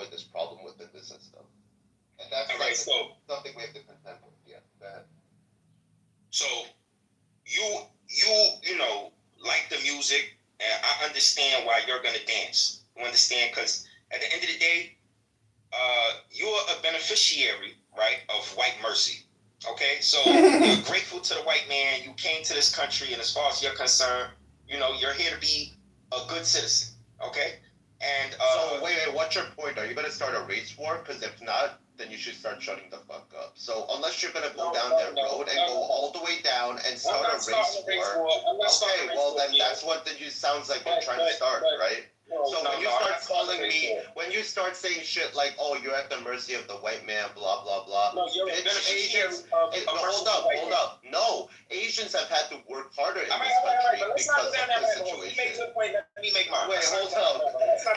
destroy this problem within the system. And that's something we have to contend with. Yeah, go ahead. So you know, like the music, and I understand why you're gonna dance. You understand? Because at the end of the day, you're a beneficiary, right, of white mercy. Okay, so you're grateful to the white man. You came to this country, and as far as you're concerned, you know, you're here to be a good citizen. Okay, and so wait, what's your point? Are you gonna start a race war? Because if not, then you should start shutting the fuck up. So unless you're gonna go down that road and go all the way down and start a race war, okay, well then that's what then you sounds like you're trying to start, right? So when you start calling me, when you start saying shit like, "Oh, you're at the mercy of the white man," blah blah blah. No, you're Asians. Hold up. No, Asians have had to work harder in this country because of the situation. Let me make mine. Wait, hold up.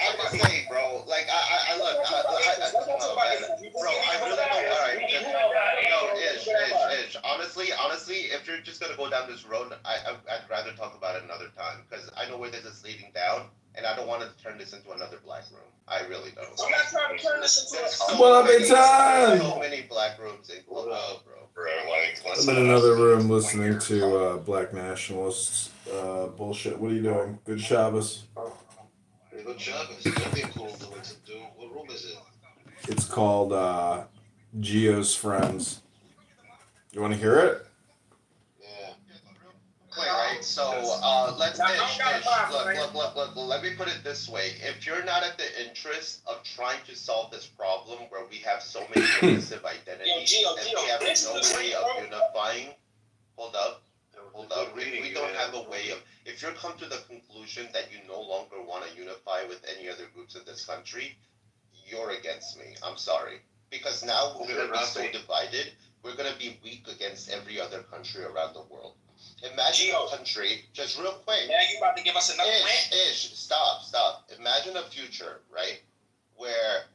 I'm just saying, bro. Like, I look. Bro, I really don't. All right. Ish. Honestly, if you're just gonna go down this road, I'd rather talk about it another time because I know where this is leading down. And I don't want to turn this into another black room. I really don't. I'm not trying to turn this into so many black rooms in Clubhouse, bro. I'm in another room listening to black nationalists bullshit. What are you doing? Good Shabbos. Good Shabbos. What room is it? It's called Geo's Friends. You want to hear it? Right, so let's look. Let me put it this way: if you're not at the interest of trying to solve this problem, where we have so many divisive identities and we have no way of unifying, hold up. We don't have a way of. If you come to the conclusion that you no longer want to unify with any other groups in this country, you're against me. I'm sorry, because now we're going to be so divided. We're going to be weak against every other country around the world. Imagine a country, just real quick. Now you about to give us another rant? Stop. Imagine a future, right, where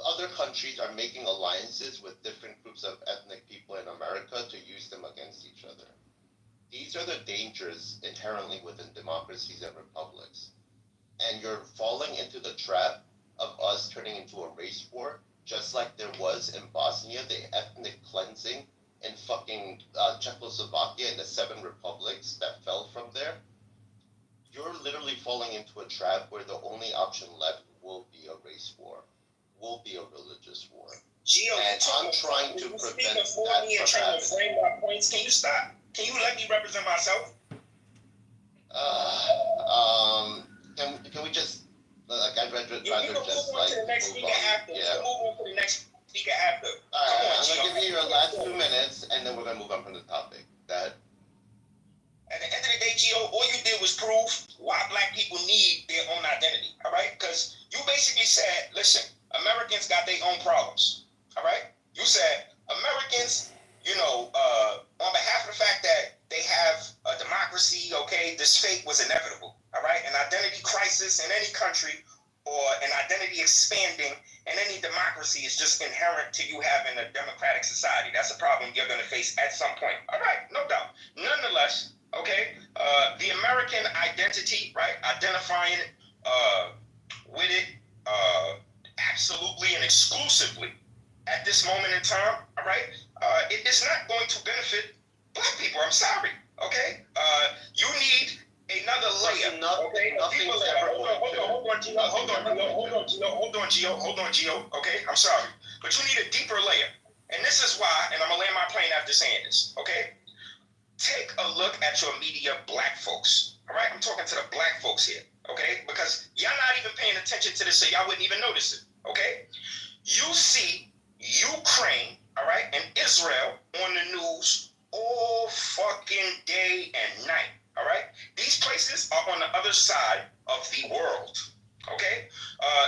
other countries are making alliances with different groups of ethnic people in America to use them against each other. These are the dangers inherently within democracies and republics. And you're falling into the trap of us turning into a race war, just like there was in Bosnia, the ethnic cleansing in fucking Czechoslovakia and the 7 republics that fell from there. You're literally falling into a trap where the only option left will be a race war, will be a religious war. And I'm trying to prevent that from happening. Can you stop? Can you let me represent myself? Can we just, like, I'd rather just, like, move on to the next speaker after. Yeah. Move on to the next speaker after. Alright, I'm going to give you your last 2 minutes, and then we're going to move on from the topic. Go ahead. At the end of the day, Gio, all you did was prove why black people need their own identity, all right? Because you basically said, listen, Americans got their own problems, all right? You said Americans, you know, on behalf of the fact that they have a democracy, okay, this fate was inevitable, all right? An identity crisis in any country or an identity expanding in any democracy is just inherent to you having a democratic society. That's a problem you're going to face at some point. All right, no doubt. Nonetheless, okay, the American identity, right, identifying with it absolutely and exclusively at this moment in time, all right, it is not going to benefit black people. I'm sorry, okay? You need another layer. Okay, hold on, Gio. Okay, I'm sorry, but you need a deeper layer, and this is why. And I'm gonna land my plane after saying this. Okay, take a look at your media, black folks. All right, I'm talking to the black folks here. Okay, because y'all not even paying attention to this, so y'all wouldn't even notice it. Okay, you see Ukraine, all right, and Israel on the news all fucking day and night. All right? These places are on the other side of the world. Okay?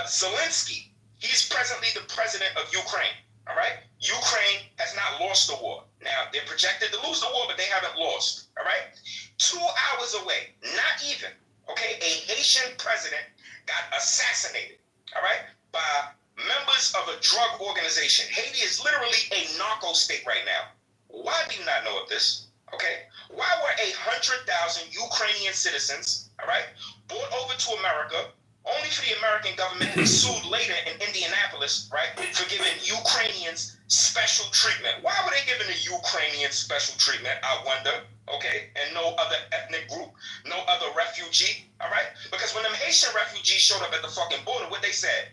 Zelensky, he's presently the president of Ukraine. All right? Ukraine has not lost the war. Now, they're projected to lose the war, but they haven't lost. All right? 2 hours away, not even, okay, a Haitian president got assassinated, all right, by members of a drug organization. Haiti is literally a narco state right now. Why do you not know of this? Okay, why were 100,000 Ukrainian citizens, all right, brought over to America only for the American government to be sued later in Indianapolis journalists, right, for giving Ukrainians special treatment. Why were they giving the Ukrainians special treatment, I wonder, okay, and no other ethnic group, no other refugee, all right? Because when them Haitian refugees showed up at the fucking border, what they said?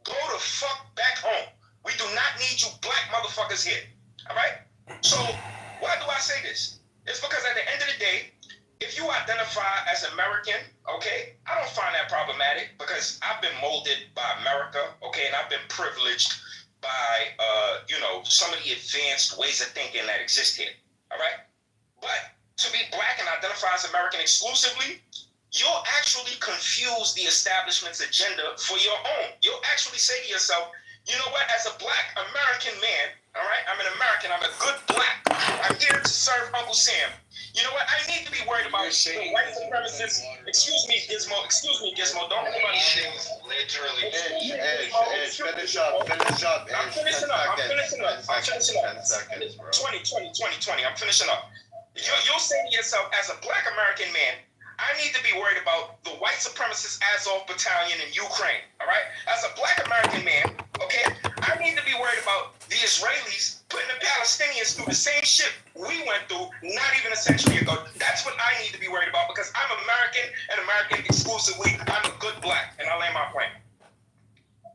Go the fuck back home. We do not need you black motherfuckers here, all right? So why do I say this? It's because at the end of the day, if you identify as American, okay, I don't find that problematic because I've been molded by America, okay, and I've been privileged by, some of the advanced ways of thinking that exist here, all right? But to be black and identify as American exclusively, you'll actually confuse the establishment's agenda for your own. You'll actually say to yourself, you know what, as a black American man, all right, I'm an American, I'm a good black, I'm here to serve Uncle Sam. You know what? I need to be worried about the white supremacists. Excuse me, Gizmo. Don't worry about things. Literally. Edge. Finish up. I'm finishing up. 10 seconds, bro. 20. I'm finishing up. You'll say to yourself, as a black American man, I need to be worried about the white supremacist Azov battalion in Ukraine, all right? As a black American man, okay, I need to be worried about the Israelis putting the Palestinians through the same shit we went through not even a century ago. That's what I need to be worried about because I'm American and American exclusively. I'm a good black, and I land my plane.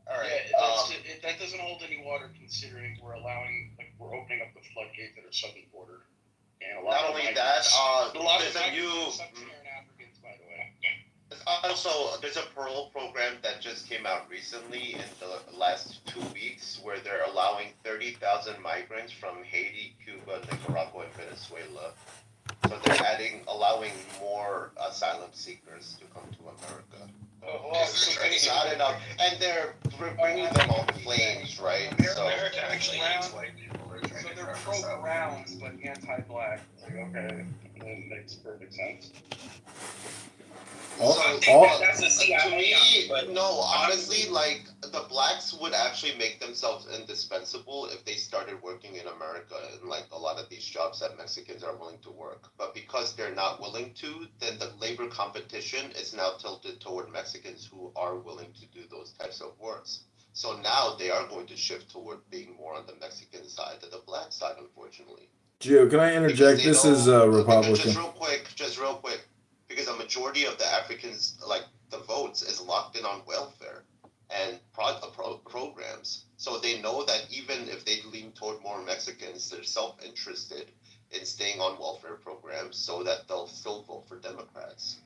All right. Yeah, that doesn't hold any water considering we're opening up the floodgates at our southern border. And a lot Not of only that, migrants, Sub-Saharan Africans, by the way. also, there's a parole program that just came out recently in the last 2 weeks where they're allowing 30,000 migrants from Haiti, Cuba, Nicaragua, and Venezuela. So they're allowing more asylum seekers to come to America. It's not enough, and they're bringing them on planes, right? So America actually needs white people. So they're pro-browns, but anti-black. Like, okay, that makes perfect sense. To me, no, honestly, like, the blacks would actually make themselves indispensable if they started working in America and, like, a lot of these jobs that Mexicans are willing to work. But because they're not willing to, then the labor competition is now tilted toward Mexicans who are willing to do those types of works. So now they are going to shift toward being more on the Mexican side than the black side, unfortunately. Gio, can I interject? This is Republican. Just real quick, because a majority of the Africans, like the votes, is locked in on welfare and programs. So they know that even if they lean toward more Mexicans, they're self-interested in staying on welfare programs so that they'll still vote for Democrats.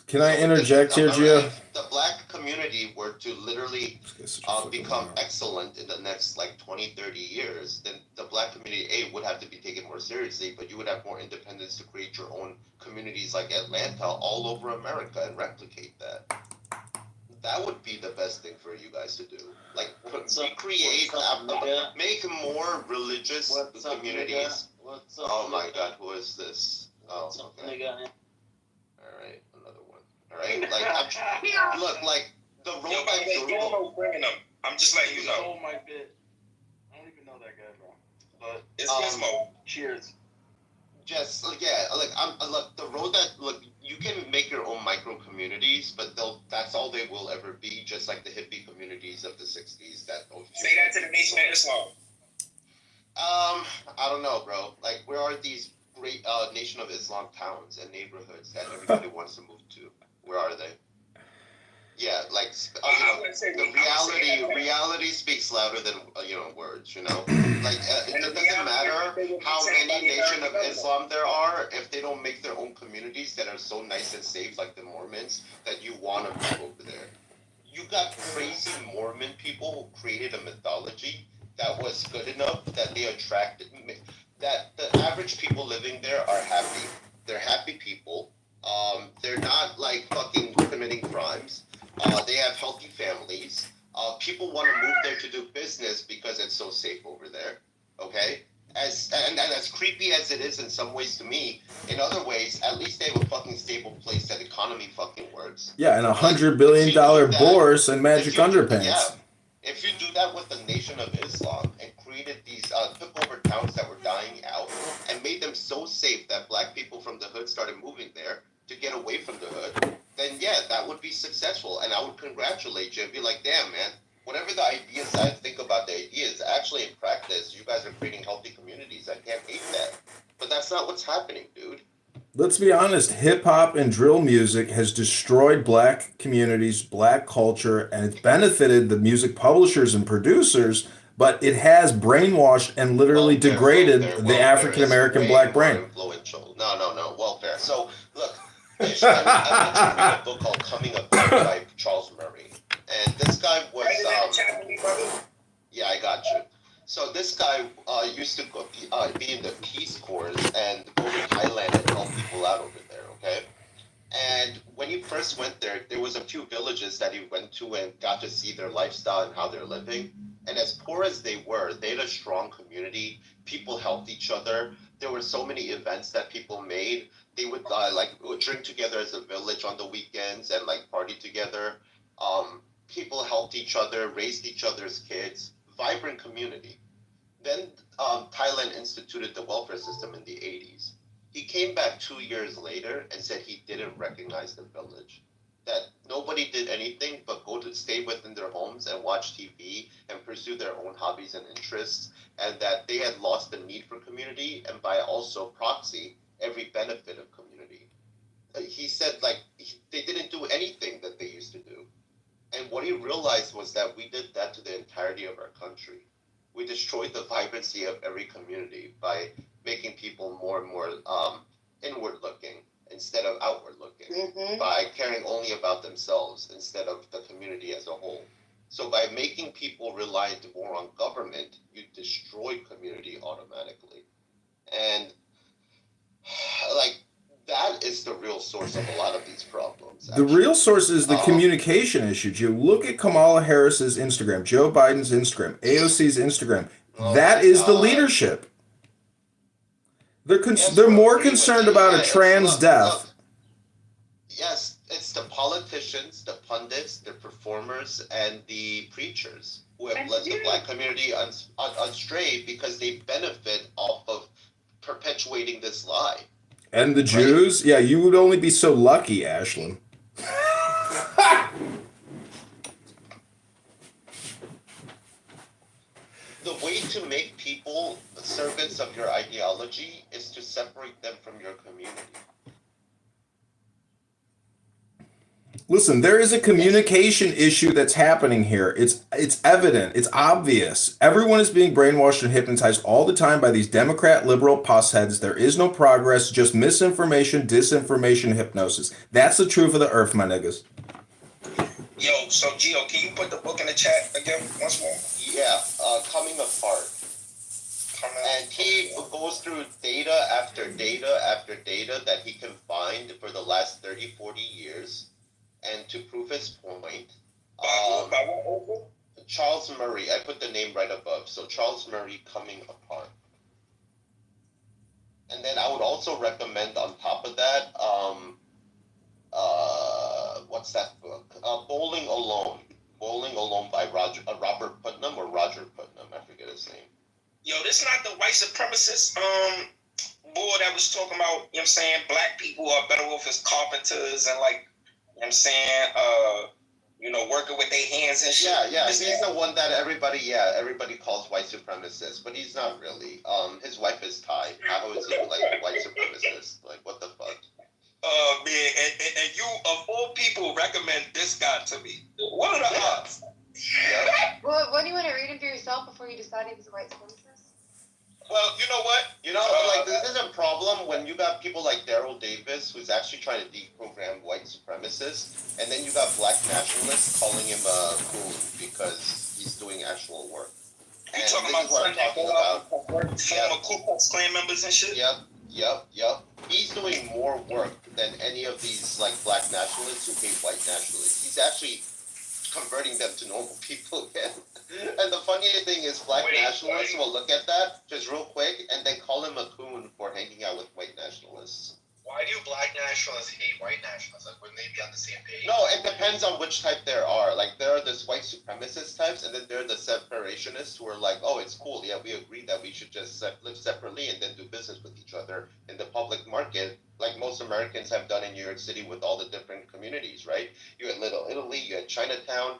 Can I interject here, Gio? If the black community were to literally become excellent in the next 20, 30 years, then the black community, would have to be taken more seriously, but you would have more independence to create your own communities like Atlanta all over America and replicate that. That would be the best thing for you guys to do. Make more religious communities. Oh my God, who is this? Oh, okay. Alright, another one. Alright, look, the road that bringing them. I'm just letting you know. Stole my bit. I don't even know that guy, bro. But it's Gizmo. Cheers. Just the road that you can make your own micro communities, but that's all they will ever be. Just like the hippie communities of the '60s. Say that to the Nation of Islam. I don't know, bro. Where are these great Nation of Islam towns and neighborhoods that everybody wants to move to? Where are they? Yeah, reality speaks louder than words. It doesn't matter how many Nation of Islam there are if they don't make their own communities that are so nice and safe, like the Mormons, that you want to move over there. You got crazy Mormon people who created a mythology that was good enough that they attracted, that the average people living there are happy. They're happy people. They're not fucking committing crimes. They have healthy families. People want to move there to do business because it's so safe over there. Okay? And as creepy as it is in some ways to me, in other ways, at least they have a fucking stable place that economy fucking works. Yeah, and $100 billion bourse and magic underpants. Yeah, if you do that with the Nation of Islam and created these, took over towns that were dying out and made them so safe that black people from the hood started moving there to get away from the hood, then yeah, that would be successful. And I would congratulate you and be like, damn, man, whatever the ideas I think about the ideas, actually in practice, you guys are creating healthy communities. I can't hate that. But that's not what's happening, dude. Let's be honest, hip hop and drill music has destroyed black communities, black culture, and it's benefited the music publishers and producers, but it has brainwashed and literally degraded the African American black brain. Influential. No. Welfare. So, look, I want you to read a book called Coming of Age by Charles Murray. And this guy was. Yeah, I got you. So this guy used to be in the Peace Corps and go to Thailand and help people out over there, okay? And when he first went there, there was a few villages that he went to and got to see their lifestyle and how they're living. And as poor as they were, they had a strong community. People helped each other. There were so many events that people made. They would would drink together as a village on the weekends and like party together. People helped each other, raised each other's kids. Vibrant community. Then Thailand instituted the welfare system in the 80s. He came back 2 years later and said he didn't recognize the village. That nobody did anything but stay within their homes and watch TV and pursue their own hobbies and interests, and that they had lost the need for community and by also proxy, every benefit of community. He said they didn't do anything that they used to do. And what he realized was that we did that to the entirety of our country. We destroyed the vibrancy of every community by making people more and more inward looking instead of outward looking, by caring only about themselves instead of the community as a whole. So by making people reliant more on government, you destroy community automatically. And that is the real source of a lot of these problems. The real source is the communication issue. You look at Kamala Harris's Instagram, Joe Biden's Instagram, AOC's Instagram. That is the leadership. They're more concerned about a trans death. Yes, it's the politicians, the pundits, the performers, and the preachers who have led the black community astray because they benefit off of perpetuating this lie. And the Jews? Right? Yeah, you would only be so lucky, Ashlyn. The way to make people servants of your ideology is to separate them from your community. Listen, there is a communication issue that's happening here. It's evident. It's obvious. Everyone is being brainwashed and hypnotized all the time by these Democrat liberal puss heads. There is no progress, just misinformation, disinformation, hypnosis. That's the truth of the earth, my niggas. Yo, so Gio, can you put the book in the chat again once more? Yeah, Coming Apart. And he goes through data after data after data that he can find for the last 30, 40 years. And to prove his point, Charles Murray, I put the name right above. So Charles Murray, Coming Apart. And then I would also recommend on top of that, what's that book? Bowling Alone. Bowling Alone by Robert Putnam or Roger Putnam. I forget his name. Yo, this not the white supremacist boy that was talking about, you know what I'm saying, black people are better off as carpenters and you know what I'm saying, working with their hands and shit. Yeah, he's the one that everybody calls white supremacist, but he's not really. His wife is Thai. How is he white supremacist? What the fuck? Man, and you of all people recommend this guy to me. What are the odds? Yeah. Well, what do you want to read him for yourself before you decide if he's a white supremacist? Well, you know what? This is a problem when you got people like Daryl Davis, who's actually trying to deprogram white supremacists, and then you got black nationalists calling him a coon because he's doing actual work. You talking about what I'm talking about? Former Ku Klux Klan members and shit? Yep. He's doing more work than any of these black nationalists who hate white nationalists. He's actually converting them to normal people again. And the funniest thing is black nationalists will look at that just real quick and then call him a coon for hanging out with white nationalists. Why do black nationalists hate white nationalists? Like, wouldn't they be on the same page? No, it depends on which type there are. Like, there are this white supremacist types, and then there are the separationists who are like, oh, it's cool. Yeah, we agree that we should just live separately and then do business with each other in the public market, like most Americans have done in New York City with all the different communities, right? You had Little Italy, you had Chinatown,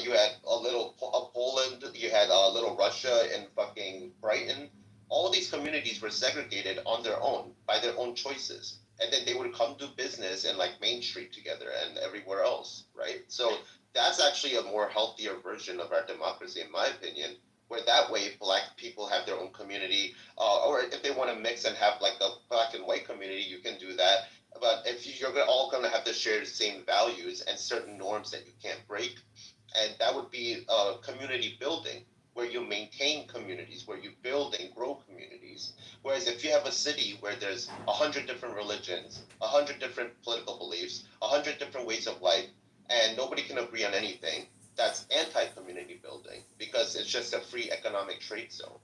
you had a little Poland, you had a little Russia in fucking Brighton. All these communities were segregated on their own by their own choices, and then they would come do business in like Main Street together and everywhere else, right? So that's actually a more healthier version of our democracy, in my opinion, where that way black people have their own community, or if they want to mix and have like a black and white community, you can do that. But if you're all going to have to share the same values and certain norms that you can't break, and that would be community building, where you maintain communities, where you build and grow communities. Whereas if you have a city where there's 100 different religions, 100 different political beliefs, 100 different ways of life, and nobody can agree on anything, that's anti-community building, because it's just a free economic trade zone.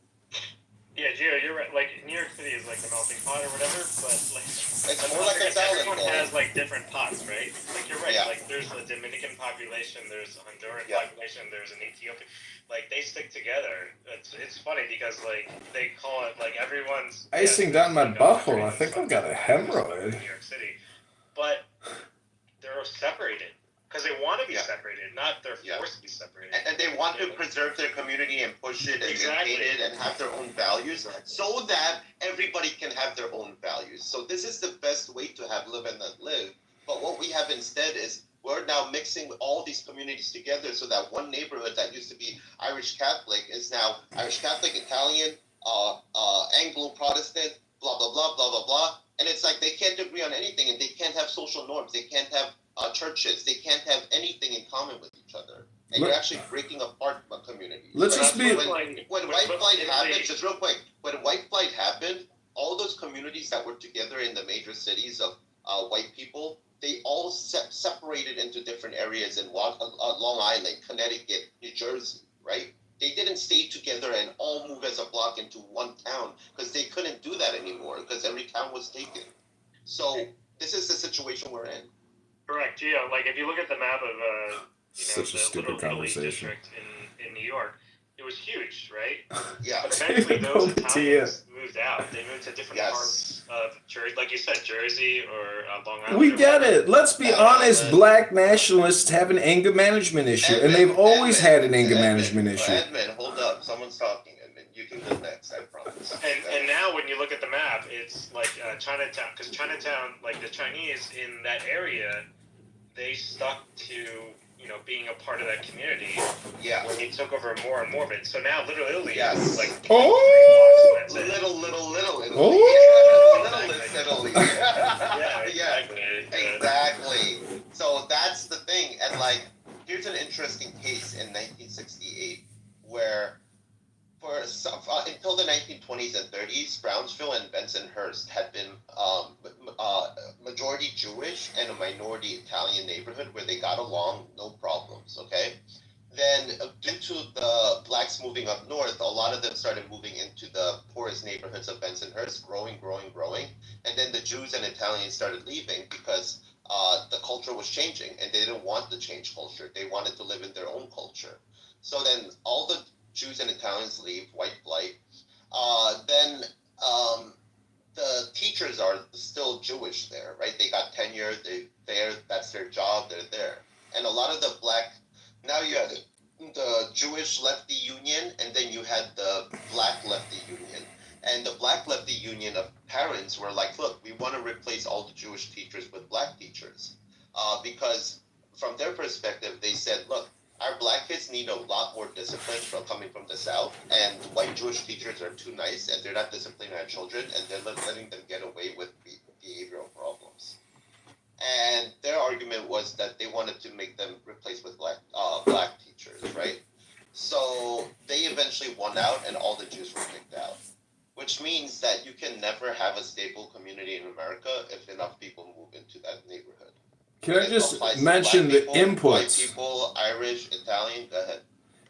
Yeah, Gio, you're right. Like, New York City is like the melting pot or whatever, but like, It's more like a salad everyone bowl. has like different pots, right? Like, you're right. Yeah. Like, there's a Dominican population, there's a Honduran Yeah. population, there's an Ethiopian. Like, they stick together. It's funny because like they call it like everyone's Icing down my butthole. I think I've got a hemorrhoid. in New York City, but they're separated because they want to be Yeah. separated, not they're Yeah. forced to be separated. And they want to preserve their community and push it and Exactly. maintain it and have their own values so that everybody can have their own values. So this is the best way to have live and let live. But what we have instead is we're now mixing all these communities together so that one neighborhood that used to be Irish Catholic is now Irish Catholic, Italian, Anglo-Protestant, blah, blah, blah, blah, blah, blah. And it's like they can't agree on anything, and they can't have social norms. They can't have churches. They can't have anything in common with each other. And you're actually breaking apart a community. Let's just be- When white flight happened, just real quick, when white flight happened, all those communities that were together in the major cities of white people, they all separated into different areas in Long Island, Connecticut, New Jersey, right? They didn't stay together and all move as a block into one town because they couldn't do that anymore because every town was taken. So this is the situation we're in. Correct, Gio. Like, if you look at the map of Such a the stupid Little Italy conversation. district in New York, it was huge, right? Yeah. But eventually those David Italians moved out. They moved to different Yes. parts of Jersey, like you said, Jersey or Long Island. We or get whatever. it. Let's be honest. Black nationalists have an anger management issue, and they've always had an anger management issue. Edmund, hold up. Someone's talking, Edmund. You can go next, I promise. And now when you look at the map, it's like Chinatown, because Chinatown, like the Chinese in that area, they stuck to being a part of that community Yeah. when they took over more and more of it. So now Little Italy Yes. is like Oh! that's it. Little Italy. Oh! Little Italy. Yeah, Yeah. exactly. Exactly. So that's the thing. And like, here's an interesting case in 1968 where until the 1920s and 30s, Brownsville and Bensonhurst had been majority Jewish and a minority Italian neighborhood where they got along, no problems, okay? Then, due to the blacks moving up north, a lot of them started moving into the poorest neighborhoods of Bensonhurst, growing. And then the Jews and Italians started leaving because the culture was changing and they didn't want to change culture. They wanted to live in their own culture. So then all the Jews and Italians leave, white flight. Then the teachers are still Jewish there, right? They got tenure, that's their job, they're there. And a lot of the black, now you had the Jewish left the union, and then you had the black left the union. And the black left the union of parents were like, look, we want to replace all the Jewish teachers with black teachers. Because from their perspective, they said, look, our black kids need a lot more discipline from coming from the South, and white Jewish teachers are too nice, and they're not disciplining our children, and they're letting them get away with behavioral problems. And their argument was that they wanted to make them replaced with black teachers, right? So they eventually won out, and all the Jews were kicked out, which means that you can never have a stable community in America if enough people move into that neighborhood. Can I It just applies to mention black the people, white inputs? people, Irish, Italian. Go ahead.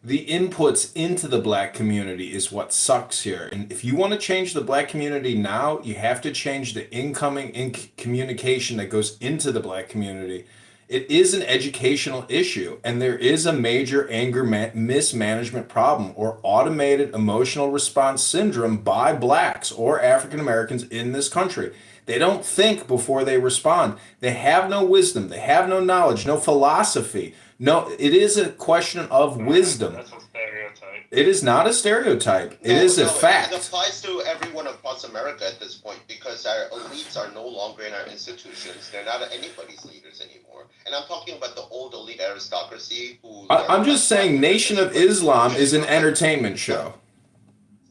The inputs into the black community is what sucks here. And if you want to change the black community now, you have to change the incoming communication that goes into the black community. It is an educational issue, and there is a major anger mismanagement problem or automated emotional response syndrome by blacks or African Americans in this country. They don't think before they respond. They have no wisdom. They have no knowledge, no philosophy. No, it is a question of wisdom. That's a stereotype. It is not a stereotype. It is a It fact. applies to everyone across America at this point because our elites are no longer in our institutions. They're not anybody's leaders anymore. And I'm talking about the old elite aristocracy who. I'm just saying Nation of Islam is an entertainment show.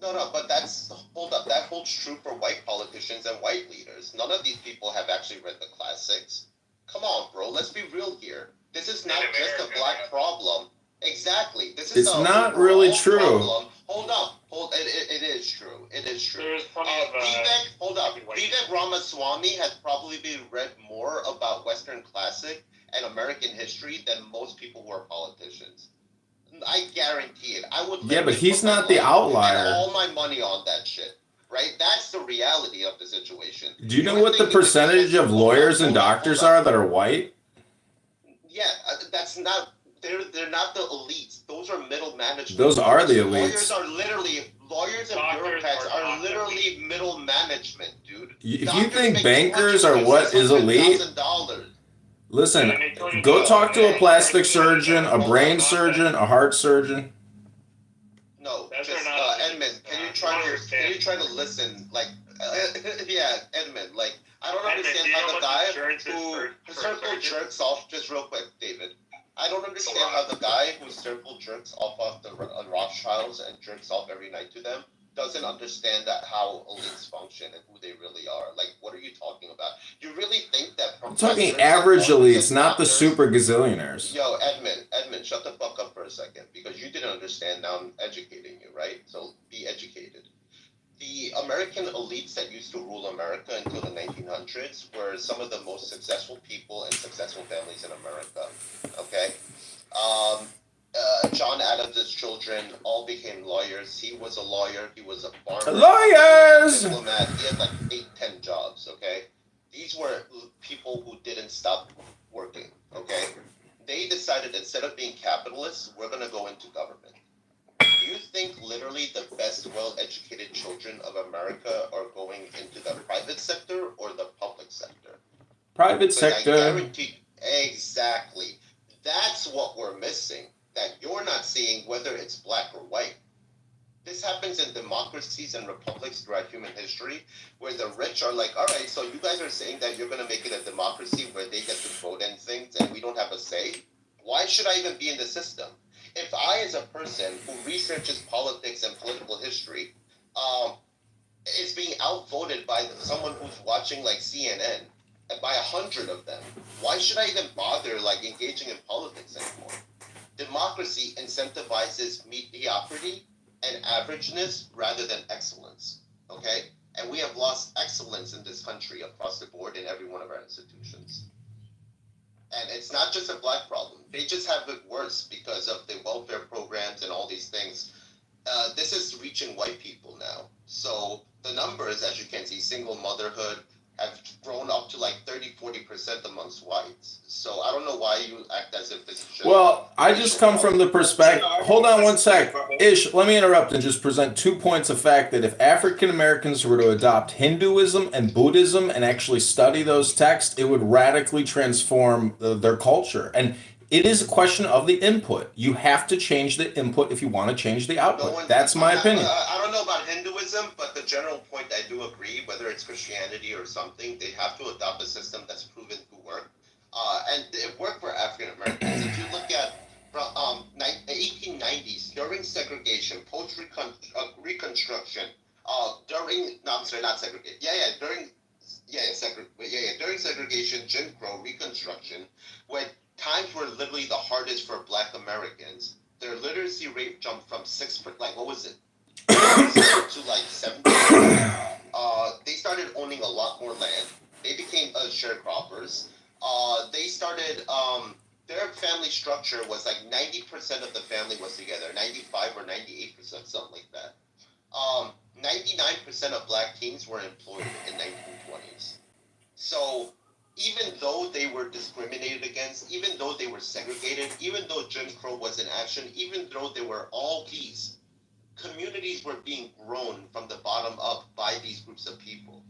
No, but hold up. That holds true for white politicians and white leaders. None of these people have actually read the classics. Come on, bro. Let's be real here. This is not just a black problem. Exactly. This is It's not really true. Problem. Hold up. It is true. It is true. There's plenty of Vivek Ramaswamy has probably read more about Western classic and American history than most people who are politicians. I guarantee it. I would. Yeah, but he's put my not the life outlier. and all my money on that shit. Right? That's the reality of the situation. Do you know what the percentage of lawyers and doctors are that are white? Yeah, that's not. They're not the elites. Those are middle management. Those are the Lawyers elites. are literally lawyers and Doctors bureaucrats are are not literally middle management, dude. If you Doctors think make bankers are what is elite, $260,000. listen, go talk to a plastic surgeon, a brain surgeon, a heart surgeon. No, Those just are not Edmund. Can you understand. try to listen? Like, yeah, Edmund. Like, I don't Edmund, understand do you how know the what guy insurance is who for circle surgeons? jerks off. Just real quick, David. I don't understand how the guy who circle jerks off of the Rothschilds and jerks off every night to them doesn't understand that how elites function and who they really are. Like, what are you talking about? You really think that? I'm talking professors average and elites, not the doctors- super gazillionaires. Yo, Edmund, shut the fuck up for a second because you didn't understand. Now I'm educating you, right? So be educated. The American elites that used to rule America until the 1900s were some of the most successful people and successful families in America. Okay? John Adams' children all became lawyers. He was a lawyer. He was a farmer. Lawyers! Diplomat. He had like 8-10 jobs, okay? These were people who didn't stop working, okay? They decided instead of being capitalists, we're going to go into government. Do you think literally the best well-educated children of America are going into the private sector or the public sector? Private Because I sector. guarantee, exactly. That's what we're missing, that you're not seeing whether it's black or white. This happens in democracies and republics throughout human history, where the rich are like, all right, so you guys are saying that you're going to make it a democracy where they get to vote and things and we don't have a say? Why should I even be in the system? If I, as a person who researches politics and political history, is being outvoted by someone who's watching like CNN, by 100 of them, why should I even bother like engaging in politics anymore? Democracy incentivizes mediocrity and averageness rather than excellence. Okay? And we have lost excellence in this country across the board in every one of our institutions. And it's not just a black problem. They just have it worse because of the welfare programs and all these things. This is reaching white people now. So the numbers, as you can see, single motherhood have grown up to like 30-40% amongst whites. So I don't know why you act as if this is just Well, I just come from the perspective. Hold on one sec. Ish, let me interrupt and just present 2 points of fact that if African Americans were to adopt Hinduism and Buddhism and actually study those texts, it would radically transform their culture. And it is a question of the input. You have to change the input if you want to change the output. That's my opinion. I don't know about Hinduism, but the general point I do agree, whether it's Christianity or something, they have to adopt a system that's proven to work. And it worked for African Americans. If you look at 1890s, during segregation, post-Reconstruction, during segregation, Jim Crow, Reconstruction, when times were literally the hardest for Black Americans, their literacy rate jumped from 6%, like what was it, to like 70%. They started owning a lot more land. They became sharecroppers. They started their family structure was like 90% of the family was together, 95 or 98%, something like that. 99% of black teens were employed in 1920s. So even though they were discriminated against, even though they were segregated, even though Jim Crow was in action, even though there were all these, communities were being grown from the bottom up by these groups of people.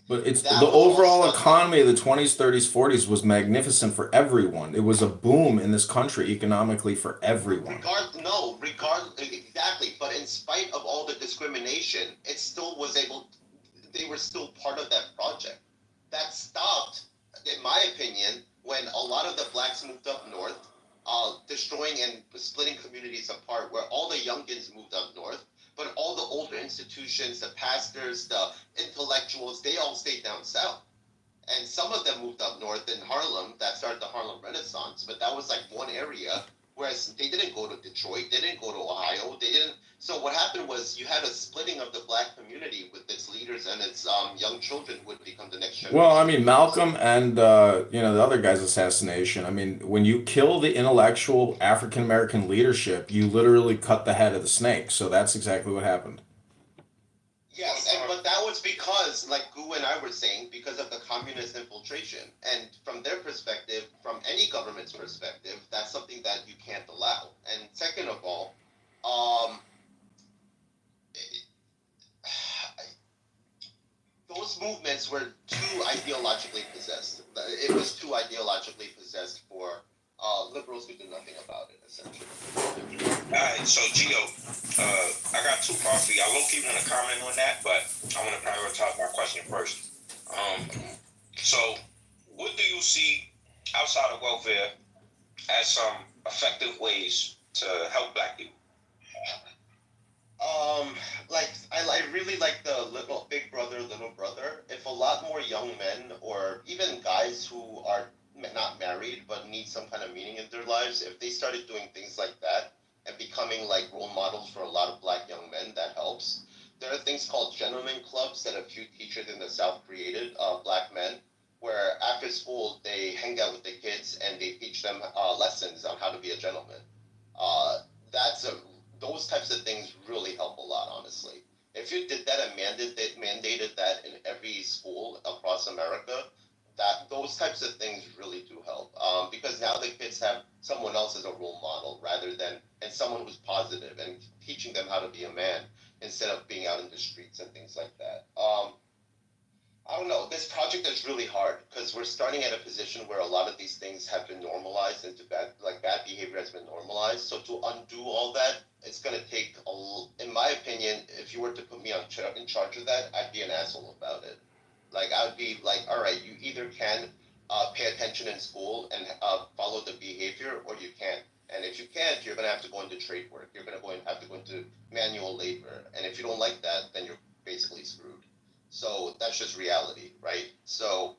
But it's That the was all overall stuck up. economy of the 20s, 30s, 40s was magnificent for everyone. It was a boom in this country economically for everyone. Exactly. But in spite of all the discrimination, it still was able. They were still part of that project. That stopped, in my opinion, when a lot of the blacks moved up north, destroying and splitting communities apart. Where all the youngins moved up north, but all the older institutions, the pastors, the intellectuals, they all stayed down south. And some of them moved up north in Harlem. That started the Harlem Renaissance. But that was like one area. Whereas they didn't go to Detroit, they didn't go to Ohio, they didn't. So what happened was you had a splitting of the black community with its leaders and its young children would become the next generation. Well, I mean, Malcolm and you know, the other guy's assassination. I mean, when you kill the intellectual African American leadership, you literally cut the head of the snake. So that's exactly what happened. Yes, but that was because, like Gu and I were saying, because of the communist infiltration. And from their perspective, from any government's perspective, that's something that you can't allow. And second of all, those movements were too ideologically possessed. It was too ideologically possessed for liberals who did nothing about it, essentially. Alright, so Gio, I got two parts for you. I low-key want to comment on that, but I want to prioritize my question first. So what do you see outside of welfare as some effective ways to help black people? I really like the big brother, little brother. If a lot more young men or even guys who are not married but need some kind of meaning in their lives, if they started doing things like that and becoming like role models for a lot of black young men, that helps. There are things called gentlemen clubs that a few teachers in the South created, black men, where after school they hang out with the kids and they teach them lessons on how to be a gentleman. Those types of things really help a lot, honestly. If you did that and mandated that in every school across America, that those types of things really do help. Because now the kids have someone else as a role model and someone who's positive and teaching them how to be a man instead of being out in the streets and things like that. I don't know. This project is really hard because we're starting at a position where a lot of these things have been normalized into bad behavior has been normalized. So to undo all that, it's going to take, in my opinion, if you were to put me in charge of that, I'd be an asshole about it. Like, I would be like, all right, you either can pay attention in school and follow the behavior, or you can't. And if you can't, you're going to have to go into trade work. You're going to have to go into manual labor. And if you don't like that, then you're basically screwed. So that's just reality, right? So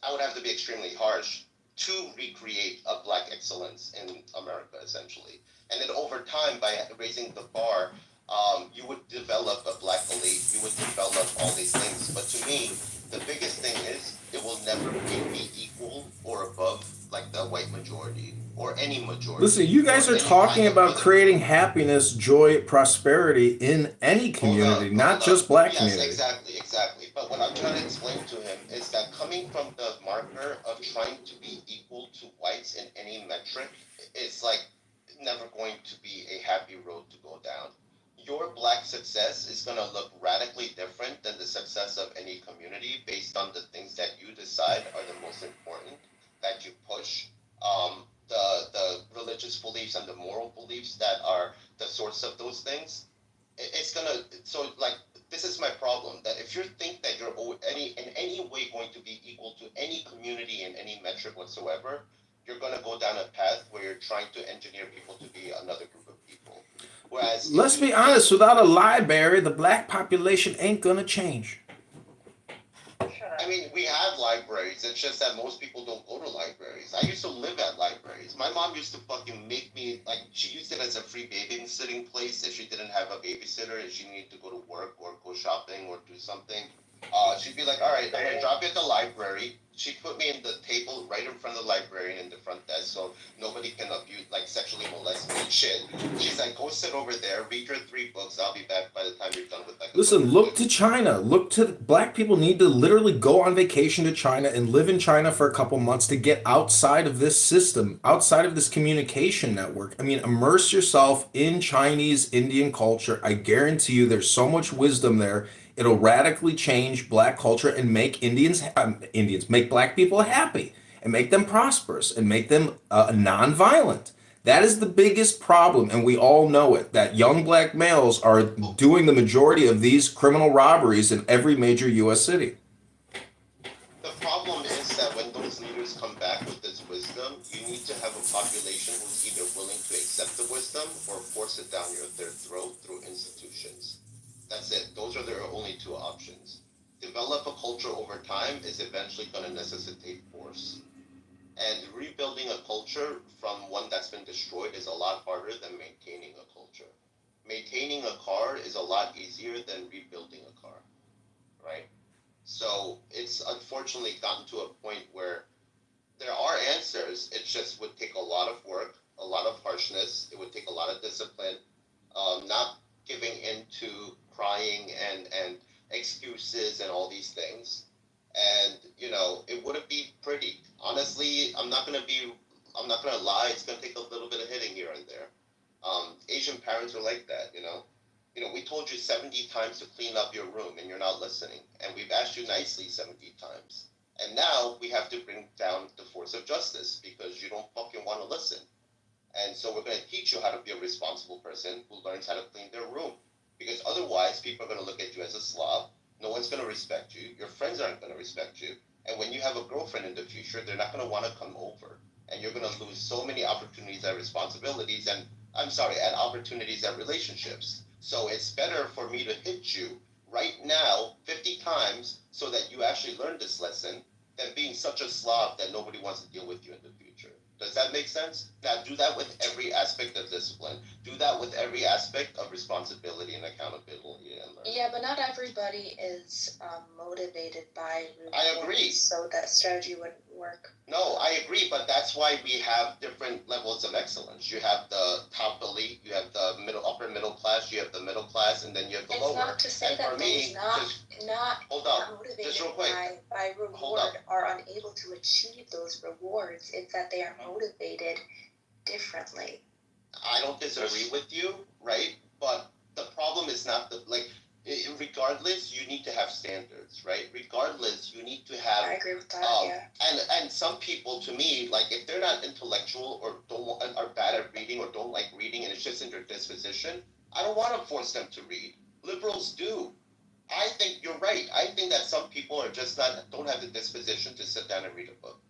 I would have to be extremely harsh to recreate a black excellence in America, essentially. And then over time, by raising the bar, you would develop a black elite. You would develop all these things. But to me, the biggest thing is it will never be equal or above like the white majority or any majority. Listen, you guys are talking about creating happiness, joy, prosperity in any community, not just black community. Exactly. But what I'm trying to explain to him is that coming from the marker of trying to be equal to whites in any metric, it's like never going to be a happy road to go down. Your black success is going to look radically different than the success of any community based on the things that you decide are the most important, that you push. The religious beliefs and the moral beliefs that are the source of those things. It's gonna, so like, this is my problem, that if you think that you're in any way going to be equal to any community in any metric whatsoever, you're going to go down a path where you're trying to engineer people to be another group of people. Whereas, let's be honest, without a library, the black population ain't gonna change. I mean, we have libraries. It's just that most people don't go to libraries. I used to live at libraries. My mom used to fucking make me, like, she used it as a free babysitting place if she didn't have a babysitter and she needed to go to work or go shopping or do something. She'd be like, all right, I'm gonna drop you at the library. She'd put me in the table right in front of the librarian in the front desk so nobody can abuse, like sexually molest me and shit. She's like, go sit over there, read your 3 books. I'll be back by the time you're done with like a Listen, book or look two." to China. Look to black people need to literally go on vacation to China and live in China for a couple months to get outside of this system, outside of this communication network. I mean, immerse yourself in Chinese Indian culture. I guarantee you there's so much wisdom there. It'll radically change black culture and make Indians make black people happy and make them prosperous and make them non-violent. That is the biggest problem, and we all know it, that young black males are doing the majority of these criminal robberies in every major US city. The problem is that when those leaders come back with this wisdom, you need to have a population who's either willing to accept the wisdom or force it down their throat through institutions. That's it. Those are their only 2 options. Develop a culture over time is eventually going to necessitate force. And rebuilding a culture from one that's been destroyed is a lot harder than maintaining a culture. Maintaining a car is a lot easier than rebuilding a car, right? So it's unfortunately gotten to a point where there are answers. It just would take a lot of work, a lot of harshness. It would take a lot of discipline, not giving into crying and excuses and all these things. And it wouldn't be pretty. Honestly, I'm not gonna lie. It's gonna take a little bit of hitting here and there. Asian parents are like that. We told you 70 times to clean up your room, and you're not listening. And we've asked you nicely 70 times. And now we have to bring down the force of justice because you don't fucking want to listen. And so we're going to teach you how to be a responsible person who learns how to clean their room. Because otherwise, people are going to look at you as a slob. No one's going to respect you. Your friends aren't going to respect you. And when you have a girlfriend in the future, they're not going to want to come over. And you're going to lose so many opportunities and responsibilities and opportunities at relationships. So it's better for me to hit you right now 50 times so that you actually learn this lesson than being such a slob that nobody wants to deal with you in the future. Does that make sense? Now do that with every aspect of discipline. Do that with every aspect of responsibility and accountability and learning. Yeah, but not everybody is motivated by rewards, I agree. so that strategy wouldn't work. No, I agree, but that's why we have different levels of excellence. You have the top elite, you have the upper middle class, you have the middle class, and then you have the It's lower. not to say And that for those me, not hold up, motivated just real quick. by Hold reward up. are unable to achieve those rewards. It's that they are motivated differently. I don't disagree with you, right? But the problem is not regardless, you need to have standards, right? Regardless, you need to have. I agree with that. Yeah. And some people, to me, like if they're not intellectual or are bad at reading or don't like reading, and it's just in their disposition, I don't want to force them to read. Liberals do. I think you're right. I think that some people are just don't have the disposition to sit down and read a book.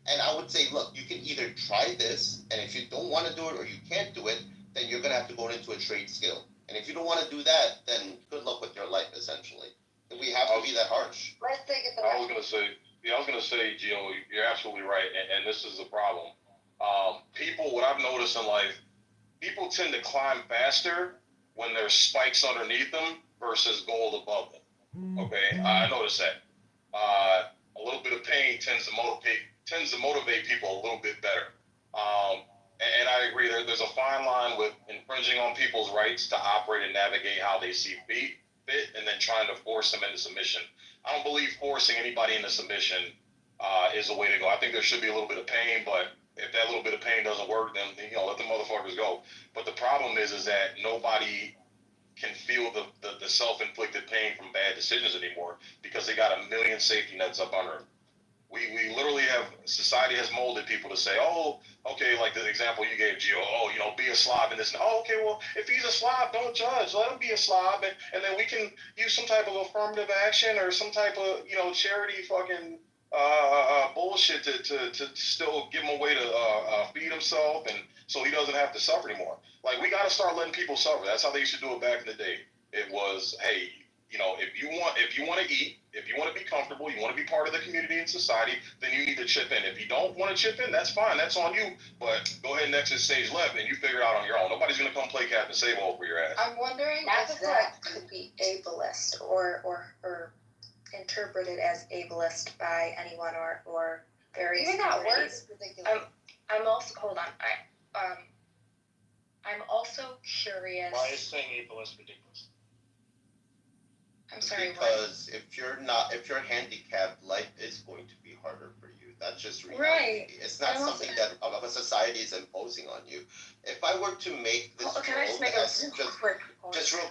And I would say, look, you can either try this, and if you don't want to do it or you can't do it, then you're going to have to go into a trade skill. And if you don't want to do that, then good luck with your life, essentially. We have to be that harsh. Let's take it I was gonna say, Gio, you're absolutely right, and this is the problem. What I've noticed in life, people tend to climb faster when there's spikes underneath them versus gold above them. Okay, I noticed that. A little bit of pain tends to motivate people a little bit better. And I agree. There's a fine line with infringing on people's rights to operate and navigate how they see fit, and then trying to force them into submission. I don't believe forcing anybody into submission is the way to go. I think there should be a little bit of pain, but if that little bit of pain doesn't work, then let the motherfuckers go. But the problem is that nobody can feel the self-inflicted pain from bad decisions anymore because they got a million safety nets up under them. We literally society has molded people to say, oh, okay, like the example you gave, Gio, be a slob in this. Oh, okay, well, if he's a slob, don't judge. Let him be a slob, and then we can use some type of affirmative action or some type of, charity fucking bullshit to still give him a way to feed himself, and so he doesn't have to suffer anymore. Like, we got to start letting people suffer. That's how they used to do it back in the day. It was, hey, if you want to eat, if you want to be comfortable, you want to be part of the community and society, then you need to chip in. If you don't want to chip in, that's fine. That's on you. But go ahead and exit stage left, and you figure it out on your own. Nobody's going to come play Captain Save over your ass. I'm wondering if that could be ableist or interpreted as ableist by anyone or various Even that word communities. is ridiculous. I'm also hold on. I'm also curious. Why is saying ableist ridiculous? I'm sorry. What? Because if you're handicapped, life is going to be harder for you. That's just reality. Right. It's not And also- something that a society is imposing on you. If I were to make this Can I just make a quick point? just real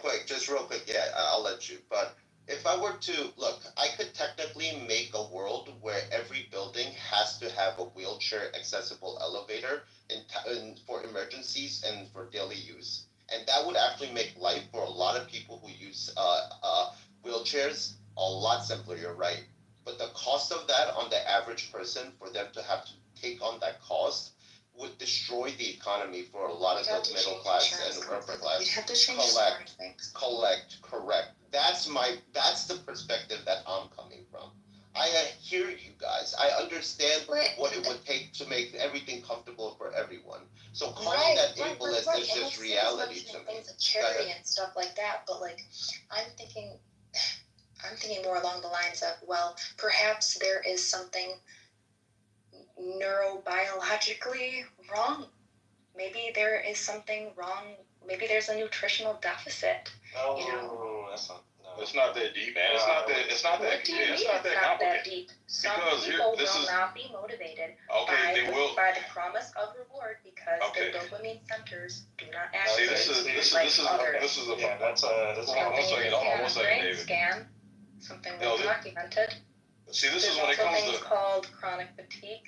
quick, yeah, I'll let you. But if I were to look, I could technically make a world where every building has to have a wheelchair accessible elevator for emergencies and for daily use, and that would actually make life for a lot of people who use wheelchairs a lot simpler. You're right, but the cost of that on the average person, for them to have to take on that cost, would destroy the economy for a lot of the middle class and upper class. We'd have to change Collect. some things. Correct. That's the perspective that I'm coming from. I hear you guys. I understand what it would take to make everything comfortable for everyone. So calling that ableist is And just it's reality to mentioning me. things of charity and stuff like that, but like I'm thinking more along the lines of, well, perhaps there is something neurobiologically wrong. Maybe there is something wrong. Maybe there's a nutritional deficit. Oh, You know? that's not. No. It's not that deep, man. It's not that. It's not that. What do you Yeah, mean it's not that complicated. deep? Some Because here- people this will is- not be motivated Okay, they will. by the promise of reward because Okay. the dopamine centers do not See, activate this is like this is others. this is a. Yeah, that's a. That's Hold on one second. Hold on one second, brain David. scan, something No, well documented. See, this There's is when it also comes things to. called chronic fatigue.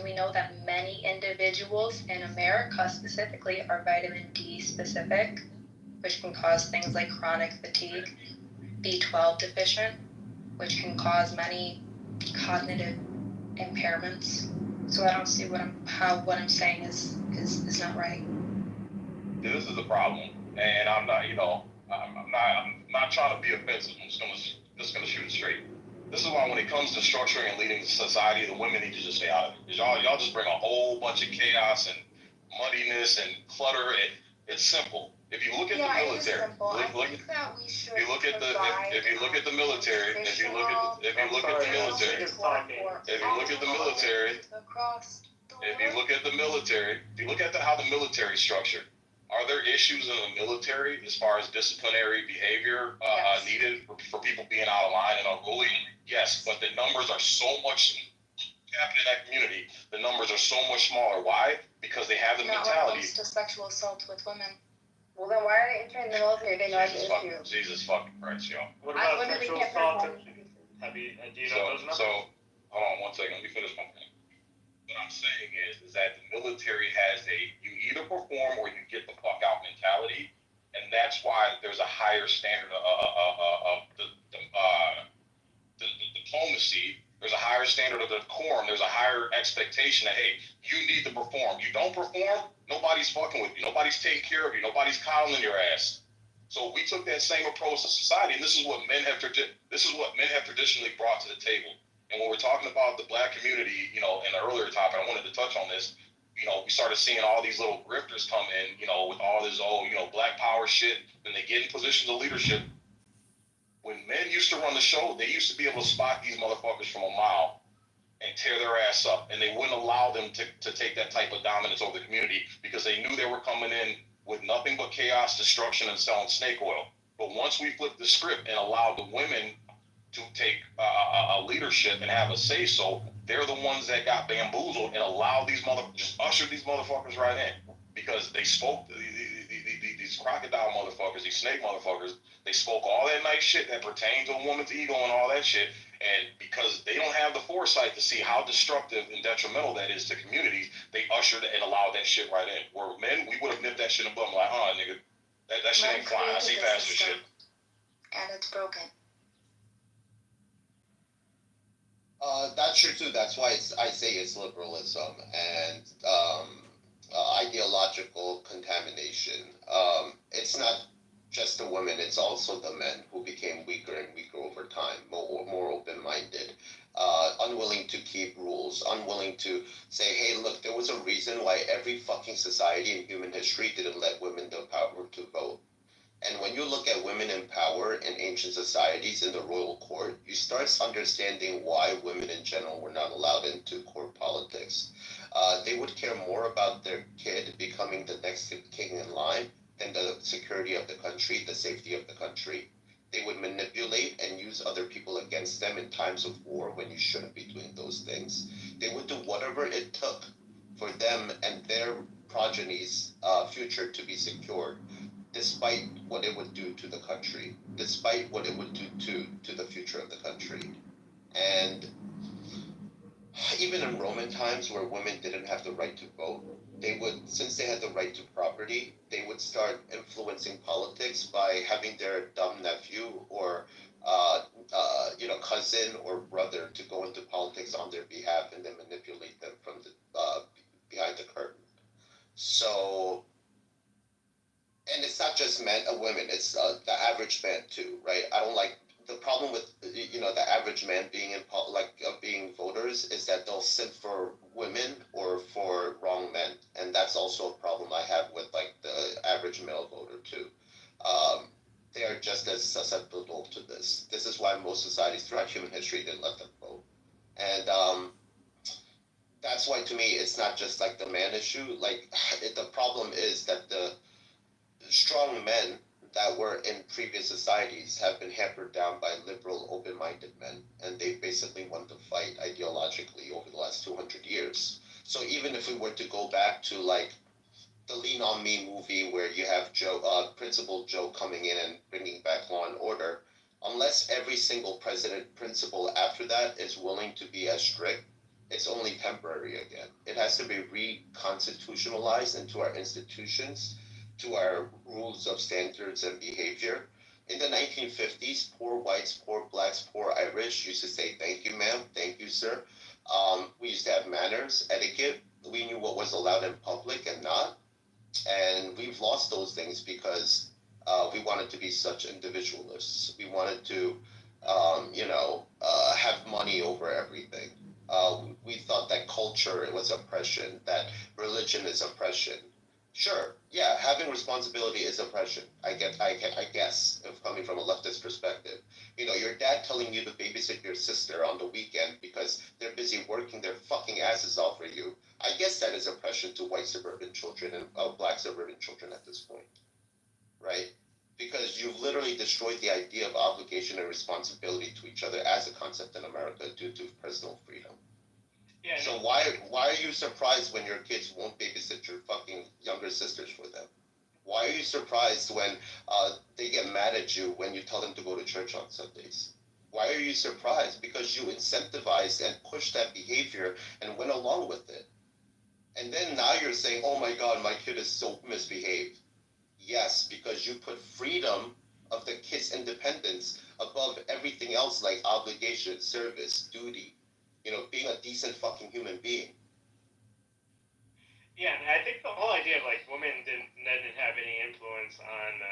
We know that many individuals in America specifically are vitamin D specific, which can cause things like chronic fatigue, B12 deficient, which can cause many cognitive impairments. So I don't see what I'm saying is not right. This is the problem, and I'm not. I'm not trying to be offensive. I'm just gonna shoot it straight. This is why when it comes to structuring and leading society, the women need to just stay out of it. 'Cause y'all just bring a whole bunch of chaos and muddiness and clutter. It's simple. If you look at the military, It is simple. I look, think that we should if you look at the if you look at the military, if you look at the military, Just talking. if you look at the military, across the if you look at the military, if you look at how the military is structured, are there issues in the military as far as disciplinary behavior Yes. needed for people being out of line and unruly? Yes, but the numbers are so much happening in that community. The numbers are so much smaller. Why? Because they have the not when it mentality. comes to sexual assault with women. Well, then why are they entering the military? They know it's an issue. Jesus fucking Christ, yo. What I about literally sexual can't assault? find Do you know those numbers? So, hold on one second. Let me finish my point. What I'm saying is that the military has you either perform or you get the fuck out mentality, and that's why there's a higher standard of the diplomacy. There's a higher standard of decorum. There's a higher expectation that, hey, you need to perform. You don't perform, nobody's fucking with you. Nobody's taking care of you. Nobody's coddling your ass. So we took that same approach to society, and this is what men have traditionally brought to the table. And when we're talking about the black community, in the earlier topic, I wanted to touch on this. We started seeing all these little grifters come in, with all this black power shit. Then they get in positions of leadership. When men used to run the show, they used to be able to spot these motherfuckers from a mile and tear their ass up, and they wouldn't allow them to take that type of dominance over the community because they knew they were coming in with nothing but chaos, destruction, and selling snake oil. But once we flipped the script and allowed the women to take a leadership and have a say-so, they're the ones that got bamboozled and allowed just ushered these motherfuckers right in because they spoke these crocodile motherfuckers, these snake motherfuckers. They spoke all that nice shit that pertains to a woman's ego and all that shit. And because they don't have the foresight to see how destructive and detrimental that is to communities, they ushered and allowed that shit right in. Where men, we would have nipped that shit in the bum like, nigga, that shit ain't flying. I see faster shit. And it's broken. That's true too. That's why I say it's liberalism and ideological contamination. It's not just the women, it's also the men who became weaker and weaker over time, more open-minded, unwilling to keep rules, unwilling to say, hey, look, there was a reason why every fucking society in human history didn't let women the power to vote. And when you you look at women in power in ancient societies in the royal court, you start understanding why women in general were not allowed into court politics. They would care more about their kid becoming the next king in line than the security of the country, the safety of the country. They would manipulate and use other people against them in times of war when you shouldn't be doing those things. They would do whatever it took for them and their progeny's future to be secured, despite what it would do to the country, despite what it would do to the future of the country. And even in Roman times where women didn't have the right to vote, they would, since they had the right to property, they would start influencing politics by having their dumb nephew or cousin or brother to go into politics on their behalf and then manipulate them from the behind the curtain. So, and it's not just men, women. It's the average man too, right? I don't like the problem with the average man being in being voters is that they'll simp for women or for wrong men, and that's also a problem I have with like the average male voter too. They are just as susceptible to this. This is why most societies throughout human history didn't let them vote, and that's why to me it's not just like the man issue. Like the problem is that the strong men that were in previous societies have been hampered down by liberal, open-minded men, and they've basically won the fight ideologically over the last 200 years. So even if we were to go back to like the Lean on Me movie where you have Principal Joe coming in and bringing back law and order, unless every single principal after that is willing to be as strict, it's only temporary again. It has to be reconstitutionalized into our institutions, to our rules of standards and behavior. In the 1950s, poor whites, poor blacks, poor Irish used to say, "Thank you, ma'am, thank you, sir." We used to have manners, etiquette. We knew what was allowed in public and not. And we've lost those things because we wanted to be such individualists. We wanted to, have money over everything. We thought that culture was oppression, that religion is oppression. Sure, yeah, having responsibility is oppression. I guess, if coming from a leftist perspective. Your dad telling you to babysit your sister on the weekend because they're busy working their fucking asses off for you. I guess that is oppression to white suburban children and black suburban children at this point, right? Because you've literally destroyed the idea of obligation and responsibility to each other as a concept in America due to personal freedom. Yeah. So why are you surprised when your kids won't babysit your fucking younger sisters for them? Why are you surprised when they get mad at you when you tell them to go to church on Sundays? Why are you surprised? Because you incentivized and pushed that behavior and went along with it. And then now you're saying, "Oh my God, my kid is so misbehaved." Yes, because you put freedom of the kid's independence above everything else like obligation, service, duty. Being a decent fucking human being. Yeah, and I think the whole idea of like women didn't have any influence on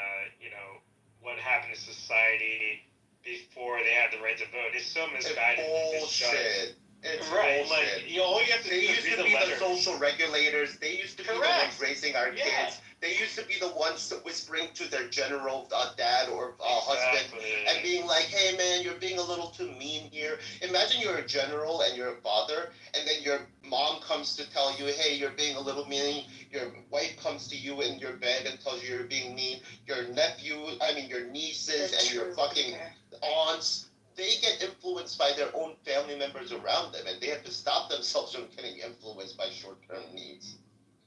what happened to society before they had the right to vote is so misguided. Bullshit. It's right. bullshit. Like all you have to do They is used read to the be letter. the social regulators. They used to be the Correct. ones raising our Yeah. kids. They used to be the ones whispering to their general dad or husband Exactly. and being like, "Hey man, you're being a little too mean here." Imagine you're a general and you're a father, and then your mom comes to tell you, "Hey, you're being a little mean." Your wife comes to you in your bed and tells you you're being mean. Your nieces and your fucking aunts, they get influenced by their own family members around them, and they have to stop themselves from getting influenced by short-term needs.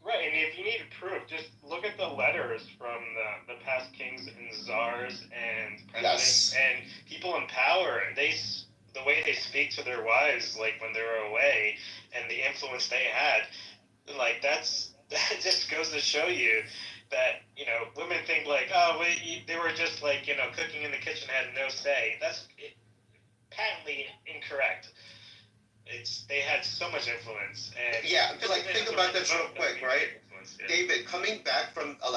Right, and if you need proof, just look at the letters from the past kings and czars and presidents and people in power. The way they speak to their wives, like when they're away, and the influence they had, like that just goes to show you that women think like, oh, they were just like cooking in the kitchen, had no say. That's patently incorrect. They had so much influence, and think about this real quick, right? Yeah. David, coming back from a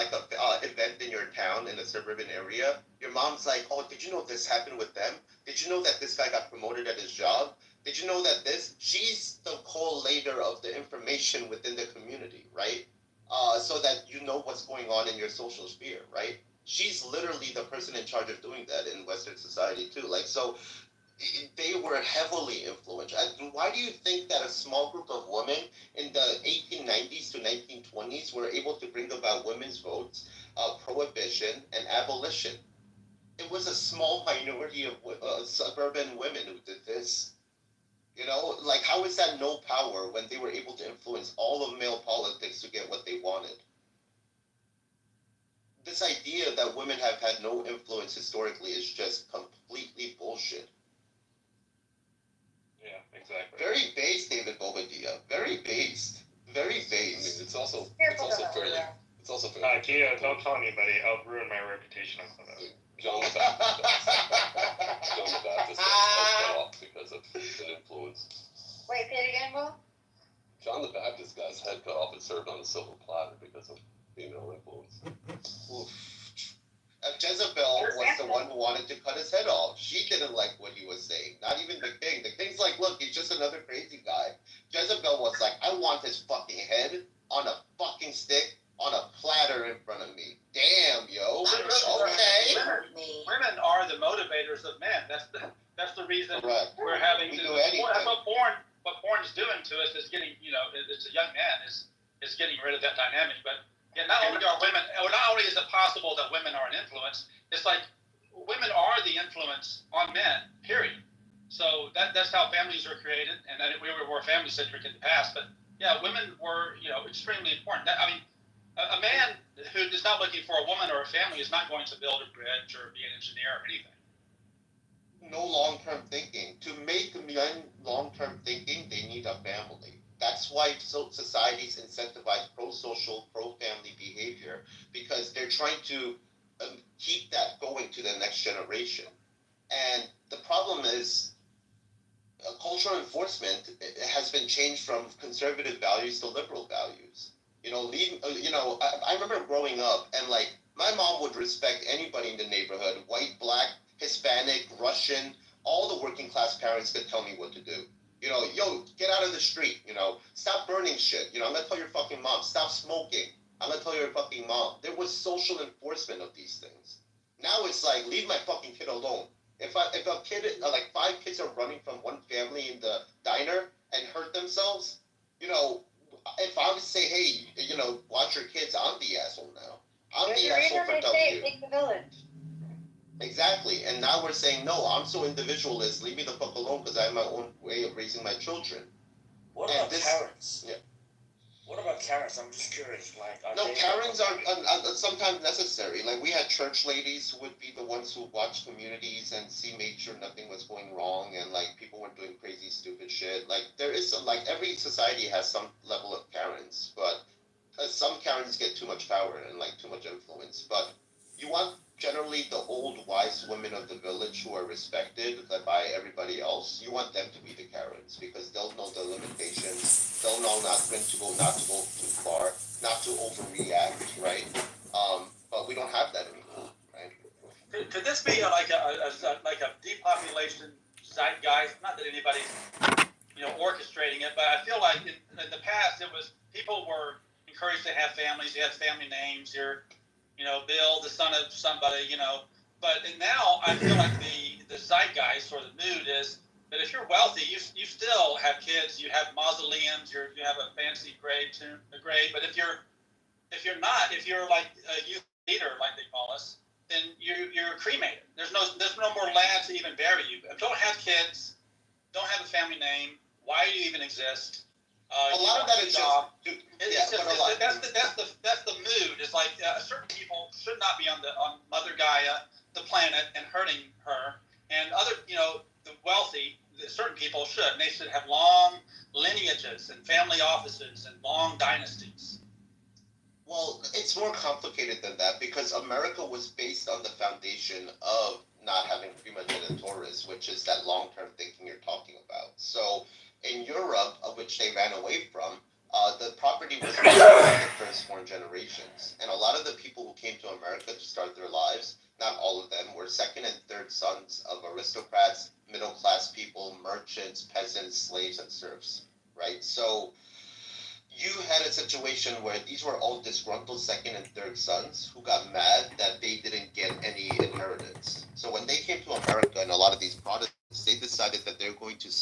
event in your town in a suburban area, your mom's like, "Oh, did you know this happened with them? Did you know that this guy got promoted at his job? Did you know that this?" She's the collator of the information within the community, right? So that you know what's going on in your social sphere, right? She's literally the person in charge of doing that in Western society too. Like, so they were heavily influenced. And why do you think that a small group of women in the 1890s to 1920s were able to bring about women's votes, prohibition, and abolition? It was a small minority of suburban women who did this. You know, like, how is that no power when they were able to influence all of male politics to get what they wanted? This idea that women have had no influence historically is just completely bullshit. Yeah, exactly. Very based, David Bobadilla. Very based. Very based. It's also Careful though, fairly. yeah. It's also fairly. Kia, don't tell anybody. I'll ruin my reputation on Clubhouse. John the Baptist. John the Baptist was cut off because of an influence. Wait, say it again, Bo? John the Baptist got his head cut off and served on a silver platter because of female influence. Oof. Jezebel was the one who wanted to cut his head off. She didn't like what he was saying. Not even the king. The king's like, look, he's just another crazy guy. Jezebel was like, I want his fucking head on a fucking stick on a platter in front of me. Damn, yo. Okay. Women are the motivators of men. That's the reason Correct. we're having We to. do anything. That's what porn is doing to us is getting, it's a young man is getting rid of that dynamic. But yeah, not only is it possible that women are an influence, it's like women are the influence on men. Period. So that's how families were created, and we were family centric in the past. But yeah, women were extremely important. A man who is not looking for a woman or a family is not going to build a bridge or be an engineer or anything. No long-term thinking. To make men long-term thinking, they need a family. That's why societies incentivize pro-social, pro-family behavior, because they're trying to keep that going to the next generation. And the problem is cultural enforcement has been changed from conservative values to liberal values. I remember growing up, and like, my mom would respect anybody in the neighborhood, white, black, Hispanic, Russian. All the working class parents could tell me what to do. Yo, get out of the street. Stop burning shit. I'm gonna tell your fucking mom. Stop smoking. I'm gonna tell your fucking mom. There was social enforcement of these things. Now it's like, leave my fucking kid alone. If a kid, like 5 kids are running from one family in the diner and hurt themselves, if I would say, hey, watch your kids, I'm the asshole now. I'm the asshole for telling you. Take the village. Exactly. And now we're saying, no, I'm so individualist. Leave me the fuck alone because I have my own way of raising my children. What about Karens? Yeah. What about Karens? I'm just curious. Karens are sometimes necessary. Like, we had church ladies who would be the ones who watched communities and made sure nothing was going wrong, and like people weren't doing crazy, stupid shit. Like, there is every society has some level of Karens, but some Karens get too much power and like too much influence. But you want generally the old wise women of the village who are respected by everybody else. You want them to be the Karens because they'll know the limitations. They'll know not to go too far, not to overreact, right? But we don't have that anymore, right? Could this be like a depopulation zeitgeist? Not that anybody's orchestrating it, but I feel like in the past it was people were encouraged to have families. You had family names. You're Bill, the son of somebody, But now I feel like the zeitgeist or the mood is that if you're wealthy, you still have kids, you have mausoleums, you have a fancy grave. But if you're not, if you're like a youth leader, like they call us, then you're cremated. There's no more land to even bury you. Don't have kids, don't have a family name. Why do you even exist? A lot of that is that's the mood. It's like certain people should not be on Mother Gaia, the planet, and hurting her, and other, the wealthy, certain people should, and they should have long lineages and family offices and long dynasties. Well, it's more complicated than that because America was based on the foundation of not having primogenitorists, which is that long-term thinking you're talking about. So in Europe, which they ran away from, the property was based on the firstborn generations. And a lot of the people who came to America to start their lives, not all of them, were second and third sons of aristocrats, middle-class people, merchants, peasants, slaves, and serfs, right? So you had a situation where these were all disgruntled second and third sons who got mad that they didn't get any inheritance. So when they came to America and a lot of these Protestants, they decided that they're going to